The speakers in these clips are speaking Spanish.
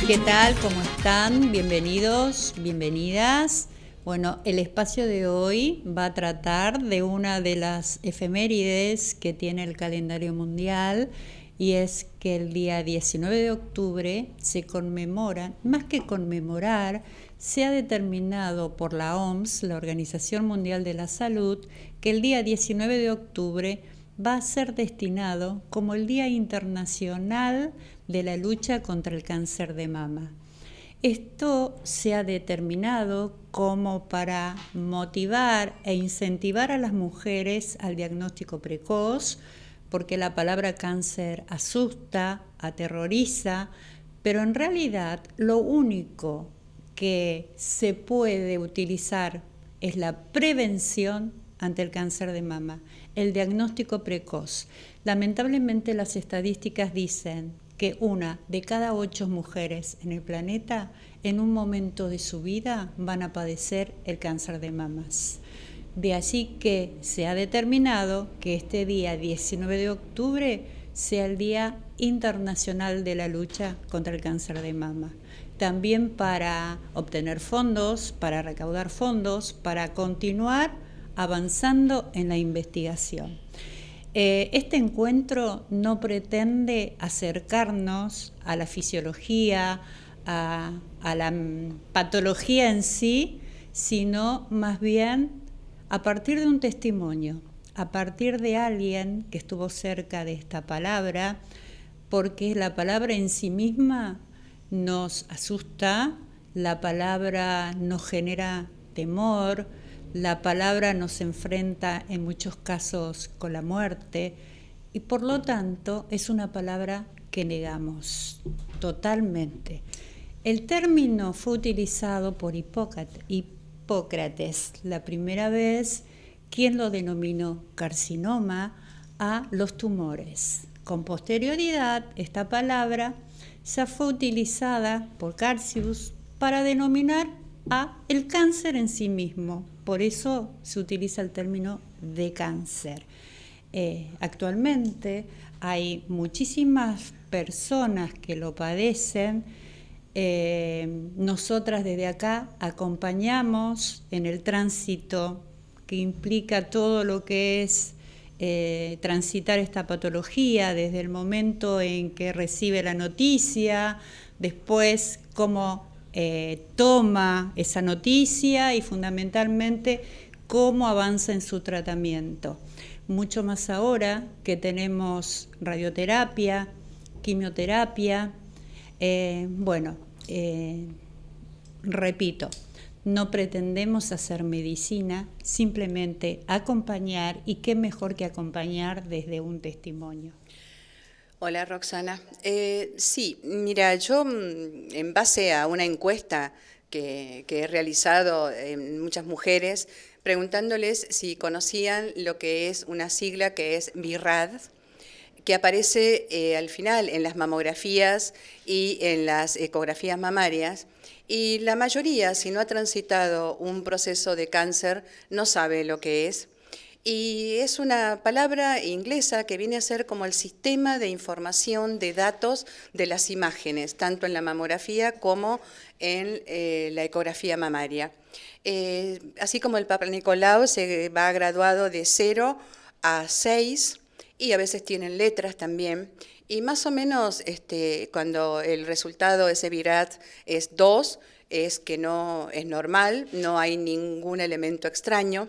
¿Qué tal? ¿Cómo están? Bienvenidos, bienvenidas. Bueno, el espacio de hoy va a tratar de una de las efemérides que tiene el calendario mundial, y es que el día 19 de octubre se conmemora, más que conmemorar, se ha determinado por la OMS, la Organización Mundial de la Salud, que el día 19 de octubre va a ser destinado como el Día Internacional de la Lucha contra el Cáncer de Mama. Esto se ha determinado como para motivar e incentivar a las mujeres al diagnóstico precoz, porque la palabra cáncer asusta, aterroriza, pero en realidad lo único que se puede utilizar es la prevención ante el cáncer de mama, el diagnóstico precoz. Lamentablemente las estadísticas dicen que 1 de cada 8 mujeres en el planeta en un momento de su vida van a padecer el cáncer de mamas. De allí que se ha determinado que este día 19 de octubre sea el Día Internacional de la Lucha contra el Cáncer de Mama. También para obtener fondos, para recaudar fondos, para continuar avanzando en la investigación. Este encuentro no pretende acercarnos a la fisiología, a la patología en sí, sino más bien a partir de un testimonio, a partir de alguien que estuvo cerca de esta palabra, porque la palabra en sí misma nos asusta, la palabra nos genera temor, la palabra nos enfrenta en muchos casos con la muerte, y por lo tanto es una palabra que negamos totalmente. El término fue utilizado por Hipócrates la primera vez, quien lo denominó carcinoma a los tumores. Con posterioridad, esta palabra ya fue utilizada por Carsius para denominar a el cáncer en sí mismo. Por eso se utiliza el término de cáncer. Actualmente hay muchísimas personas que lo padecen. Nosotras desde acá acompañamos en el tránsito que implica todo lo que es transitar esta patología, desde el momento en que recibe la noticia, después cómo toma esa noticia y fundamentalmente cómo avanza en su tratamiento. Mucho más ahora que tenemos radioterapia, quimioterapia. Repito, no pretendemos hacer medicina, simplemente acompañar, y qué mejor que acompañar desde un testimonio. Hola Roxana. Sí, mira, yo en base a una encuesta que he realizado en muchas mujeres, preguntándoles si conocían lo que es una sigla que es BIRAD, que aparece al final en las mamografías y en las ecografías mamarias, y la mayoría, si no ha transitado un proceso de cáncer, no sabe lo que es. Y es una palabra inglesa que viene a ser como el sistema de información de datos de las imágenes, tanto en la mamografía como en la ecografía mamaria. Así como el Papa Nicolau se va graduado de 0 a 6, y a veces tienen letras también. Y más o menos cuando el resultado, ese VIRAD, es 2, es que no es normal, no hay ningún elemento extraño.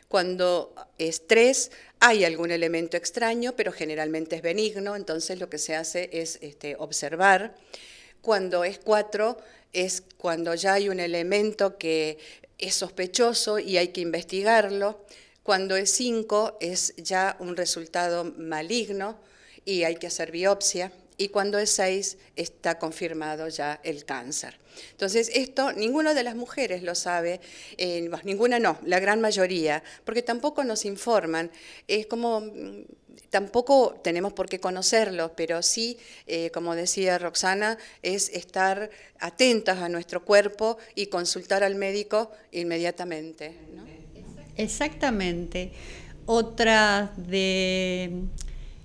Cuando es 3, hay algún elemento extraño, pero generalmente es benigno, entonces lo que se hace es observar. Cuando es 4, es cuando ya hay un elemento que es sospechoso y hay que investigarlo. Cuando es 5, es ya un resultado maligno y hay que hacer biopsia. Y cuando es 6, está confirmado ya el cáncer. Entonces, esto ninguna de las mujeres lo sabe, ninguna no, la gran mayoría, porque tampoco nos informan. Es como, tampoco tenemos por qué conocerlo, pero sí, como decía Roxana, es estar atentas a nuestro cuerpo y consultar al médico inmediatamente, ¿no? Exactamente. Otra de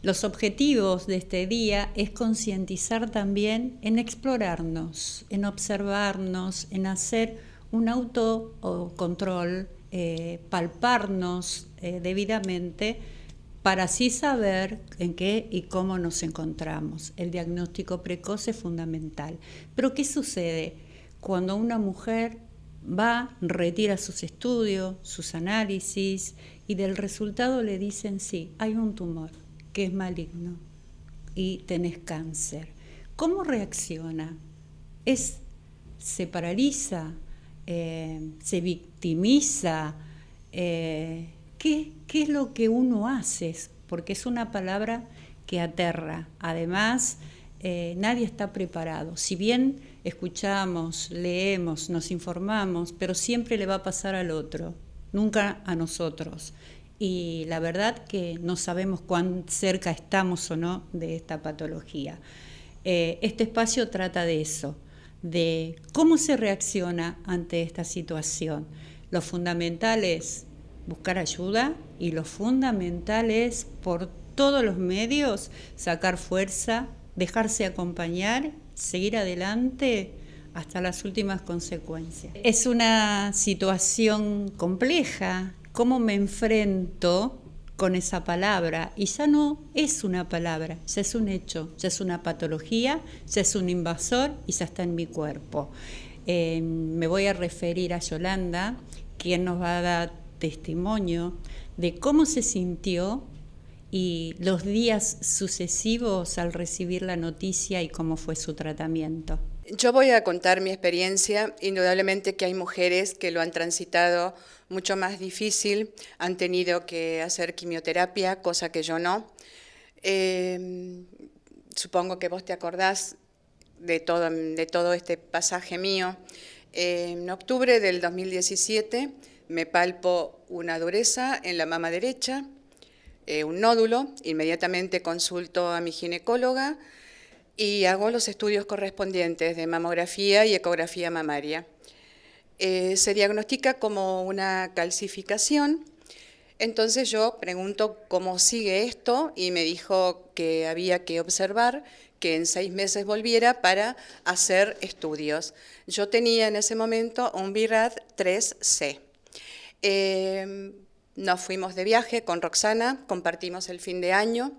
Los objetivos de este día es concientizar también en explorarnos, en observarnos, en hacer un autocontrol, palparnos debidamente para así saber en qué y cómo nos encontramos. El diagnóstico precoz es fundamental. Pero ¿qué sucede cuando una mujer va, retira sus estudios, sus análisis y del resultado le dicen sí, hay un tumor que es maligno y tenés cáncer? ¿Cómo reacciona? ¿Se paraliza? ¿Se victimiza? ¿Qué es lo que uno hace? Porque es una palabra que aterra. Además, nadie está preparado. Si bien escuchamos, leemos, nos informamos, pero siempre le va a pasar al otro, nunca a nosotros. Y la verdad que no sabemos cuán cerca estamos o no de esta patología. Este espacio trata de eso, de cómo se reacciona ante esta situación. Lo fundamental es buscar ayuda y lo fundamental es por todos los medios sacar fuerza, dejarse acompañar, seguir adelante hasta las últimas consecuencias. Es una situación compleja. ¿Cómo me enfrento con esa palabra? Y ya no es una palabra, ya es un hecho, ya es una patología, ya es un invasor y ya está en mi cuerpo. Me voy a referir a Yolanda, quien nos va a dar testimonio de cómo se sintió y los días sucesivos al recibir la noticia y cómo fue su tratamiento. Yo voy a contar mi experiencia. Indudablemente que hay mujeres que lo han transitado mucho más difícil, han tenido que hacer quimioterapia, cosa que yo no. Supongo que vos te acordás de todo este pasaje mío. En octubre del 2017 me palpo una dureza en la mama derecha, un nódulo. Inmediatamente consulto a mi ginecóloga y hago los estudios correspondientes de mamografía y ecografía mamaria. Se diagnostica como una calcificación. Entonces yo pregunto cómo sigue esto y me dijo que había que observar, que en 6 meses volviera para hacer estudios. Yo tenía en ese momento un BIRAD 3C. Nos fuimos de viaje con Roxana, compartimos el fin de año.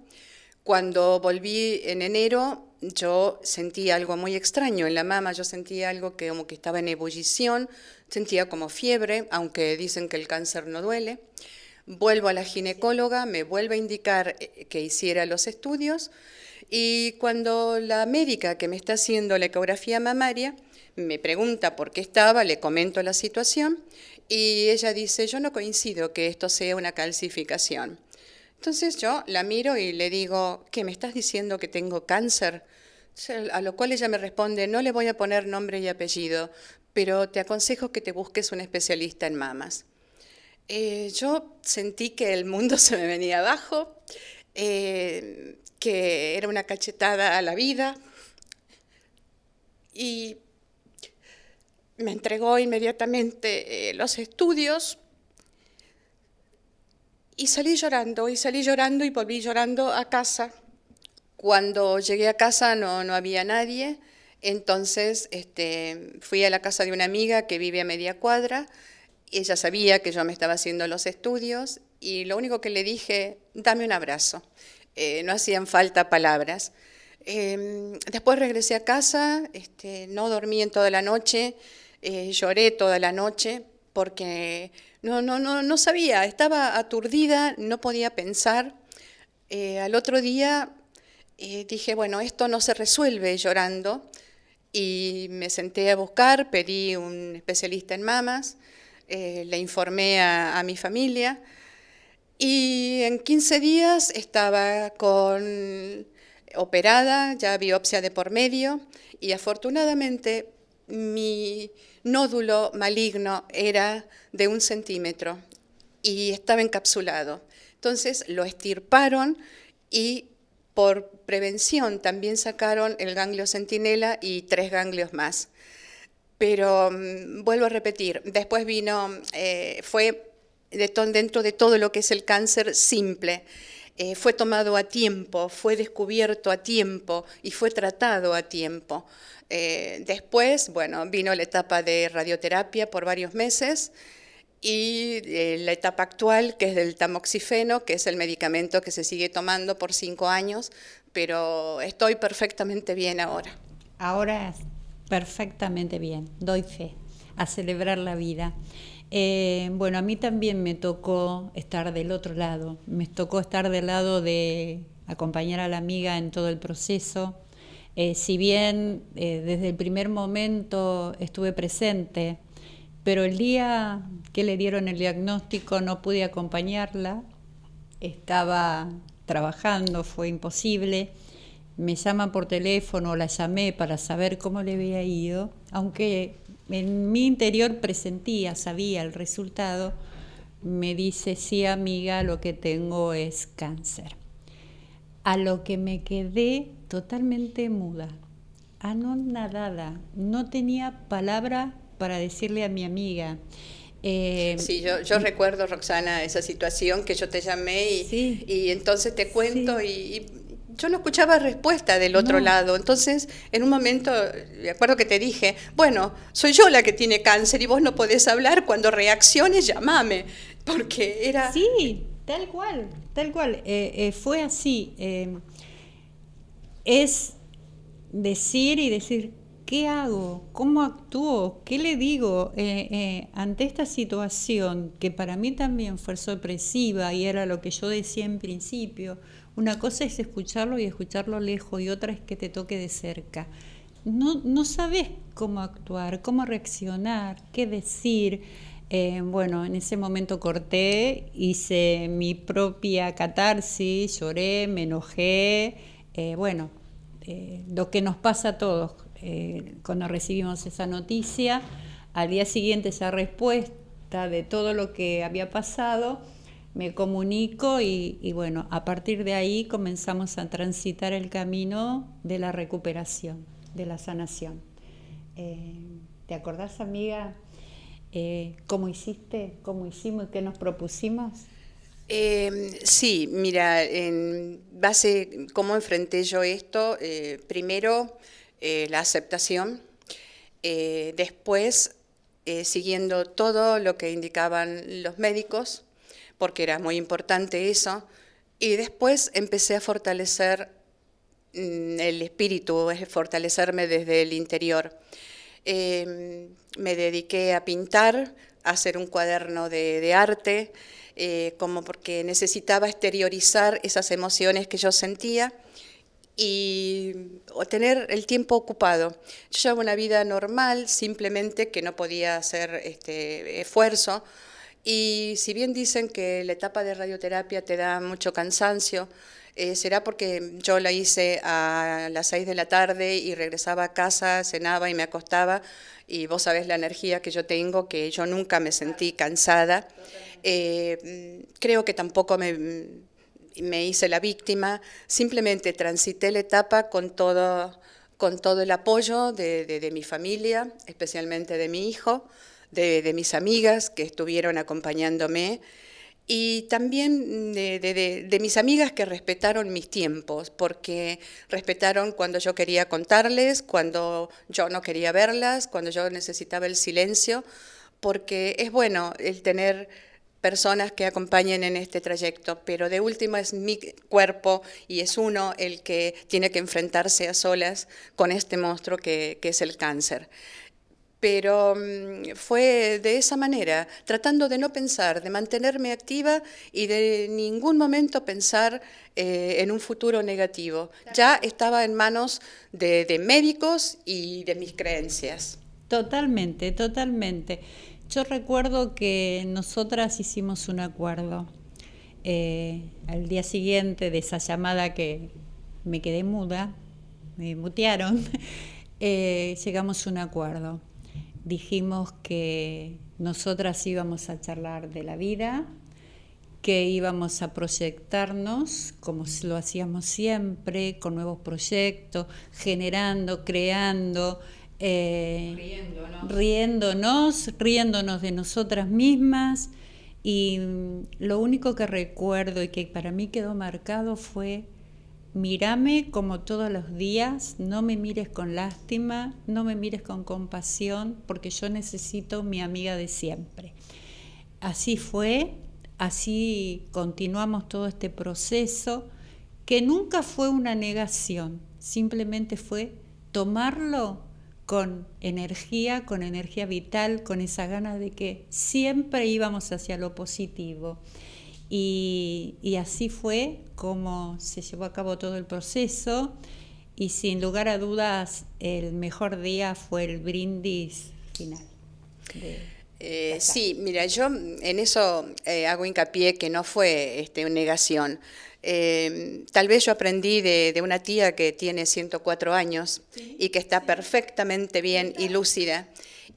Cuando volví en enero, yo sentí algo muy extraño en la mama, yo sentía algo que como que estaba en ebullición, sentía como fiebre, aunque dicen que el cáncer no duele. Vuelvo a la ginecóloga, me vuelve a indicar que hiciera los estudios y cuando la médica que me está haciendo la ecografía mamaria me pregunta por qué estaba, le comento la situación y ella dice, yo no coincido que esto sea una calcificación. Entonces yo la miro y le digo, ¿qué me estás diciendo que tengo cáncer? A lo cual ella me responde, no le voy a poner nombre y apellido, pero te aconsejo que te busques un especialista en mamas. Yo sentí que el mundo se me venía abajo, que era una cachetada a la vida y me entregó inmediatamente los estudios. Y salí llorando y volví llorando a casa. Cuando llegué a casa no había nadie, entonces fui a la casa de una amiga que vive a media cuadra. Ella sabía que yo me estaba haciendo los estudios y lo único que le dije, dame un abrazo. No hacían falta palabras. Después regresé a casa, no dormí en toda la noche, lloré toda la noche porque no sabía, estaba aturdida, no podía pensar. Al otro día dije, bueno, esto no se resuelve llorando, y me senté a buscar, pedí un especialista en mamas, le informé a mi familia, y en 15 días estaba operada, ya biopsia de por medio, y afortunadamente mi nódulo maligno era de 1 centímetro y estaba encapsulado. Entonces lo extirparon y por prevención también sacaron el ganglio centinela y 3 ganglios más. Pero vuelvo a repetir, después fue dentro de todo lo que es el cáncer simple. fue tomado a tiempo, fue descubierto a tiempo y fue tratado a tiempo. Después, bueno, vino la etapa de radioterapia por varios meses y la etapa actual, que es del tamoxifeno, que es el medicamento que se sigue tomando por 5 años, pero estoy perfectamente bien ahora. Ahora perfectamente bien, doy fe, a celebrar la vida. Bueno, a mí también me tocó estar del otro lado, me tocó estar del lado de acompañar a la amiga en todo el proceso. Si bien desde el primer momento estuve presente, pero el día que le dieron el diagnóstico no pude acompañarla, estaba trabajando, fue imposible. Me llama por teléfono, la llamé para saber cómo le había ido, aunque en mi interior presentía, sabía el resultado. Me dice: sí, amiga, lo que tengo es cáncer. A lo que me quedé totalmente muda, anonadada, no tenía palabra para decirle a mi amiga. Sí, yo recuerdo, Roxana, esa situación que yo te llamé Sí, y entonces te cuento sí, y yo no escuchaba respuesta del otro no, lado. Entonces, en un momento, me acuerdo que te dije, bueno, soy yo la que tiene cáncer y vos no podés hablar, cuando reacciones llamame, porque era... sí, tal cual, fue así. Es decir y decir, ¿qué hago? ¿Cómo actúo? ¿Qué le digo ante esta situación que para mí también fue sorpresiva y era lo que yo decía en principio? Una cosa es escucharlo y escucharlo lejos y otra es que te toque de cerca. No sabes cómo actuar, cómo reaccionar, qué decir. Bueno, en ese momento corté, hice mi propia catarsis, lloré, me enojé. Bueno, lo que nos pasa a todos cuando recibimos esa noticia, al día siguiente esa respuesta de todo lo que había pasado, me comunico y bueno, a partir de ahí comenzamos a transitar el camino de la recuperación, de la sanación. ¿Te acordás, amiga, cómo hiciste, cómo hicimos y qué nos propusimos? Sí, mira, en base cómo enfrenté yo esto, primero la aceptación, después siguiendo todo lo que indicaban los médicos, porque era muy importante eso, y después empecé a fortalecer el espíritu, es fortalecerme desde el interior. Me dediqué a pintar, a hacer un cuaderno de arte, como porque necesitaba exteriorizar esas emociones que yo sentía y tener el tiempo ocupado. Yo llevaba una vida normal, simplemente que no podía hacer esfuerzo. Y si bien dicen que la etapa de radioterapia te da mucho cansancio, será porque yo la hice a las 6 de la tarde y regresaba a casa, cenaba y me acostaba, y vos sabés la energía que yo tengo, que yo nunca me sentí cansada. Creo que tampoco me hice la víctima, simplemente transité la etapa con todo el apoyo de mi familia, especialmente de mi hijo, de mis amigas que estuvieron acompañándome y también de mis amigas que respetaron mis tiempos, porque respetaron cuando yo quería contarles, cuando yo no quería verlas, cuando yo necesitaba el silencio, porque es bueno el tener personas que acompañen en este trayecto, pero de última es mi cuerpo y es uno el que tiene que enfrentarse a solas con este monstruo que es el cáncer. Pero fue de esa manera, tratando de no pensar, de mantenerme activa y de ningún momento pensar en un futuro negativo. Ya estaba en manos de médicos y de mis creencias. Totalmente, totalmente. Yo recuerdo que nosotras hicimos un acuerdo. Al día siguiente de esa llamada que me quedé muda, me mutearon, llegamos a un acuerdo. Dijimos que nosotras íbamos a charlar de la vida, que íbamos a proyectarnos como lo hacíamos siempre, con nuevos proyectos, generando, creando, riéndonos de nosotras mismas Y lo único que recuerdo y que para mí quedó marcado fue: mírame como todos los días, no me mires con lástima, no me mires con compasión, porque yo necesito mi amiga de siempre. Así fue, así continuamos todo este proceso, que nunca fue una negación, simplemente fue tomarlo con energía vital, con esa gana de que siempre íbamos hacia lo positivo. Y así fue como se llevó a cabo todo el proceso, y sin lugar a dudas el mejor día fue el brindis final. Sí, mira, yo en eso hago hincapié que no fue una negación. Tal vez yo aprendí de una tía que tiene 104 años y que está perfectamente bien y lúcida,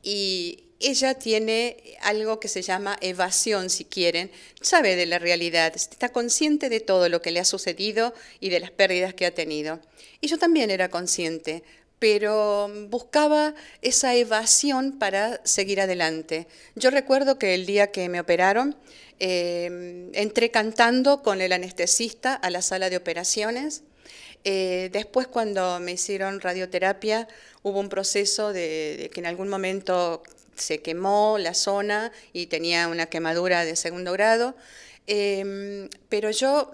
y ella tiene algo que se llama evasión, si quieren, sabe de la realidad, está consciente de todo lo que le ha sucedido y de las pérdidas que ha tenido. Y yo también era consciente, pero buscaba esa evasión para seguir adelante. Yo recuerdo que el día que me operaron, entré cantando con el anestesista a la sala de operaciones. Después, cuando me hicieron radioterapia, hubo un proceso de que en algún momento se quemó la zona y tenía una quemadura de 2º grado. Pero yo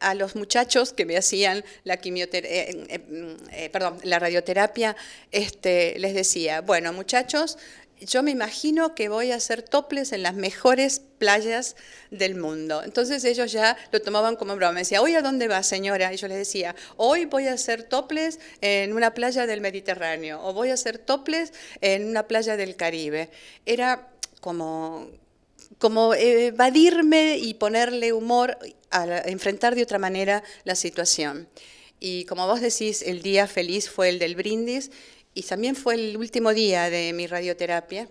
a los muchachos que me hacían la radioterapia, les decía: bueno, muchachos, yo me imagino que voy a hacer topless en las mejores playas del mundo. Entonces ellos ya lo tomaban como broma. Me decía: ¿hoy a dónde va, señora? Y yo les decía: hoy voy a hacer topless en una playa del Mediterráneo, o voy a hacer topless en una playa del Caribe. Era como evadirme y ponerle humor a enfrentar de otra manera la situación. Y como vos decís, el día feliz fue el del brindis, y también fue el último día de mi radioterapia.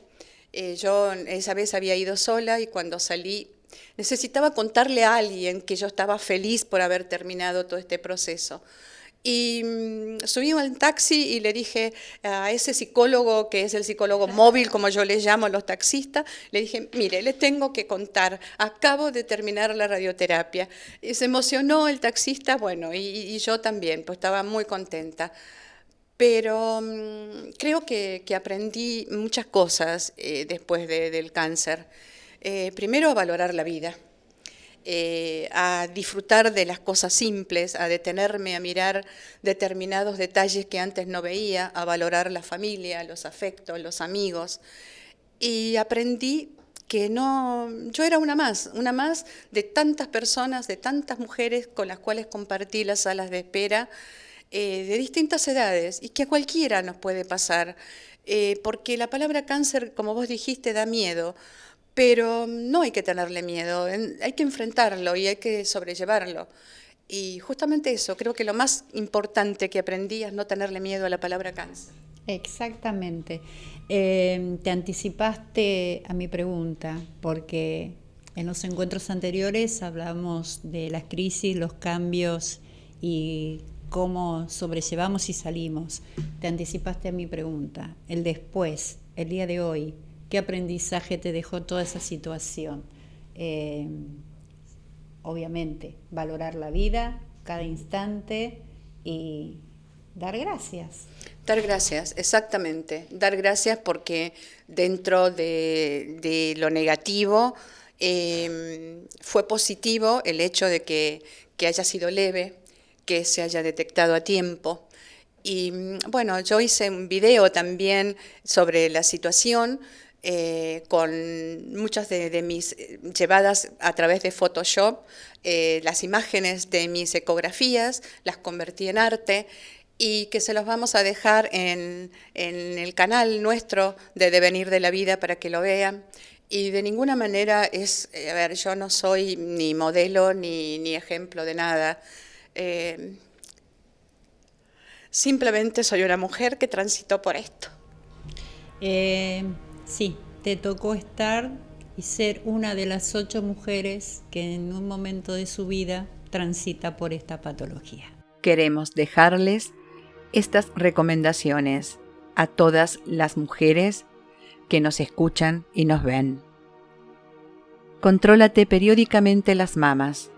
Yo esa vez había ido sola, y cuando salí necesitaba contarle a alguien que yo estaba feliz por haber terminado todo este proceso. Y subí al taxi y le dije a ese psicólogo, que es el psicólogo móvil, como yo les llamo a los taxistas, le dije: mire, les tengo que contar, acabo de terminar la radioterapia. Y se emocionó el taxista, bueno, y yo también, pues estaba muy contenta. Pero creo que aprendí muchas cosas después del cáncer. Primero, a valorar la vida. A disfrutar de las cosas simples, a detenerme a mirar determinados detalles que antes no veía, a valorar la familia, los afectos, los amigos. Y aprendí que yo era una más de tantas personas, de tantas mujeres con las cuales compartí las salas de espera, de distintas edades, y que a cualquiera nos puede pasar, porque la palabra cáncer, como vos dijiste, da miedo. Pero no hay que tenerle miedo, hay que enfrentarlo y hay que sobrellevarlo. Y justamente eso, creo que lo más importante que aprendí es no tenerle miedo a la palabra cáncer. Exactamente. Te anticipaste a mi pregunta, porque en los encuentros anteriores hablamos de las crisis, los cambios y cómo sobrellevamos y salimos. Te anticipaste a mi pregunta. El después, el día de hoy, ¿qué aprendizaje te dejó toda esa situación? Obviamente, valorar la vida, cada instante, y dar gracias. Dar gracias, exactamente. Dar gracias porque dentro de lo negativo fue positivo el hecho de que haya sido leve, que se haya detectado a tiempo. Y bueno, yo hice un video también sobre la situación, con muchas de mis llevadas a través de Photoshop, las imágenes de mis ecografías, las convertí en arte, y que se los vamos a dejar en el canal nuestro de Devenir de la Vida para que lo vean. Y de ninguna manera yo no soy ni modelo ni ejemplo de nada. Simplemente soy una mujer que transitó por esto. Sí, te tocó estar y ser una de las 8 mujeres que en un momento de su vida transita por esta patología. Queremos dejarles estas recomendaciones a todas las mujeres que nos escuchan y nos ven. Contrólate periódicamente las mamas.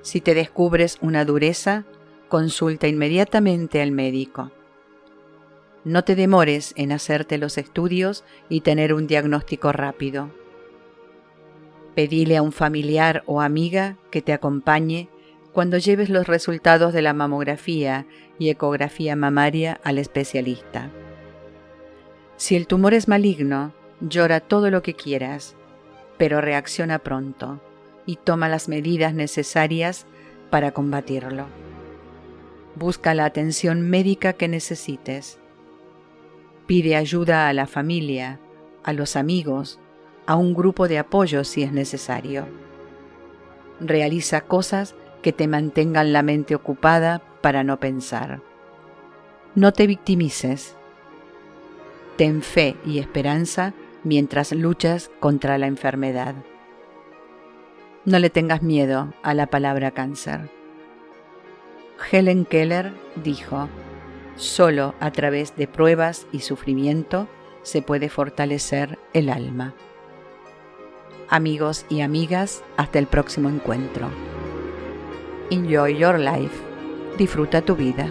Si te descubres una dureza, consulta inmediatamente al médico. No te demores en hacerte los estudios y tener un diagnóstico rápido. Pedile a un familiar o amiga que te acompañe cuando lleves los resultados de la mamografía y ecografía mamaria al especialista. Si el tumor es maligno, llora todo lo que quieras, pero reacciona pronto y toma las medidas necesarias para combatirlo. Busca la atención médica que necesites. Pide ayuda a la familia, a los amigos, a un grupo de apoyo si es necesario. Realiza cosas que te mantengan la mente ocupada para no pensar. No te victimices. Ten fe y esperanza mientras luchas contra la enfermedad. No le tengas miedo a la palabra cáncer. Helen Keller dijo: solo a través de pruebas y sufrimiento se puede fortalecer el alma. Amigos y amigas, hasta el próximo encuentro. Enjoy your life. Disfruta tu vida.